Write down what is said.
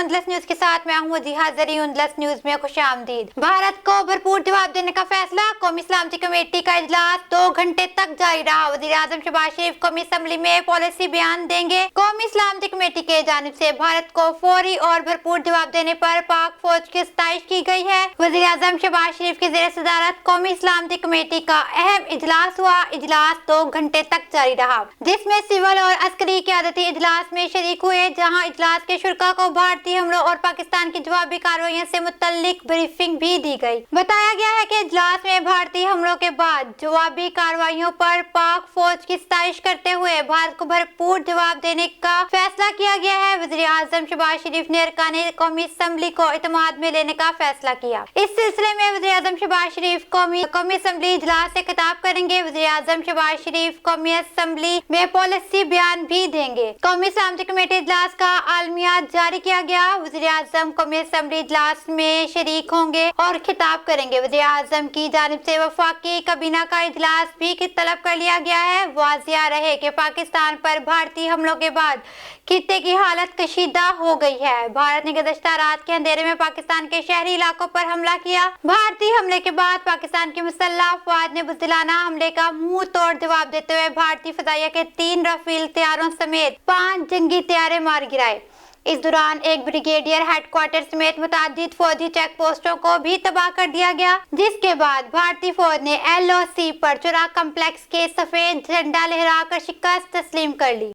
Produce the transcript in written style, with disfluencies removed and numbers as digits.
उंदलस news के साथ मैं हूँ जिहा जरी। उंदलस न्यूज में खुशामदीद। भारत को भरपूर जवाब देने का फैसला। कौमी सलामती कमेटी का इजलास 2 घंटे तक जारी रहा। वज़ीर आज़म शहबाज शरीफ कौमी असम्बली में पॉलिसी बयान देंगे। कौमी सलामती कमेटी के जानिब से भारत को फौरी और भरपूर जवाब देने पर पाक फौज की सताइश की गई है। वज़ीर आज़म शहबाज शरीफ की ज़ेर सदारत कौमी सलामती कमेटी का अहम इजलास हुआ। इजलास 2 घंटे तक जारी रहा, जिसमें सिविल और अस्करी क़यादती इजलास में शरीक हुए, जहाँ इजलास के शुरका को भारतीय हमलों और पाकिस्तान की जवाबी कार्रवाइयों से मुतल्लिक ब्रीफिंग भी दी गई। बताया गया है कि इजलास में भारतीय हमलों के बाद जवाबी कार्रवाइयों पर पाक फौज की सताइश करते हुए भारत को भरपूर जवाब देने का फैसला किया गया है। वज़ीर आज़म शहबाज शरीफ ने अरकान कौमी असम्बली को इत्मीनान में लेने का फैसला किया। इस सिलसिले में वज़ीर आज़म शहबाज शरीफ कौमी असम्बली इजलास से खिताब करेंगे। वज़ीर आज़म शहबाज शरीफ कौमी असम्बली में पॉलिसी बयान भी देंगे। कौमी सलामती कमेटी इजलास का आलमिया जारी किया गया। वज़ीर आज़म कौमी असम्बली इजलास में शरीक होंगे और खिताब करेंगे। वज़ीर आज़म की जानिब से वफाकी काबीना का इजलास भी तलब कर लिया गया है। वाज़िया रहे कि पाकिस्तान पर भारतीय हमलों के बाद खित्ते की हालत कशीदा हो गई है। भारत ने गुज़श्ता रात के अंधेरे में पाकिस्तान के शहरी इलाकों पर हमला किया। भारतीय हमले के बाद पाकिस्तान की मुसल्लह अफवाज ने बुज़दिलाना हमले का मुंह तोड़ जवाब देते हुए भारतीय फ़िज़ाइया के 3 राफेल तैयारों समेत 5 जंगी तैयारे मार गिराए। इस दौरान एक ब्रिगेडियर हेडक्वार्टर समेत मुतादिद फौजी चेक पोस्टों को भी तबाह कर दिया गया, जिसके बाद भारतीय फौज ने LOC पर चुराग कम्प्लेक्स के सफेद झंडा लहराकर शिकस्त तस्लीम कर ली।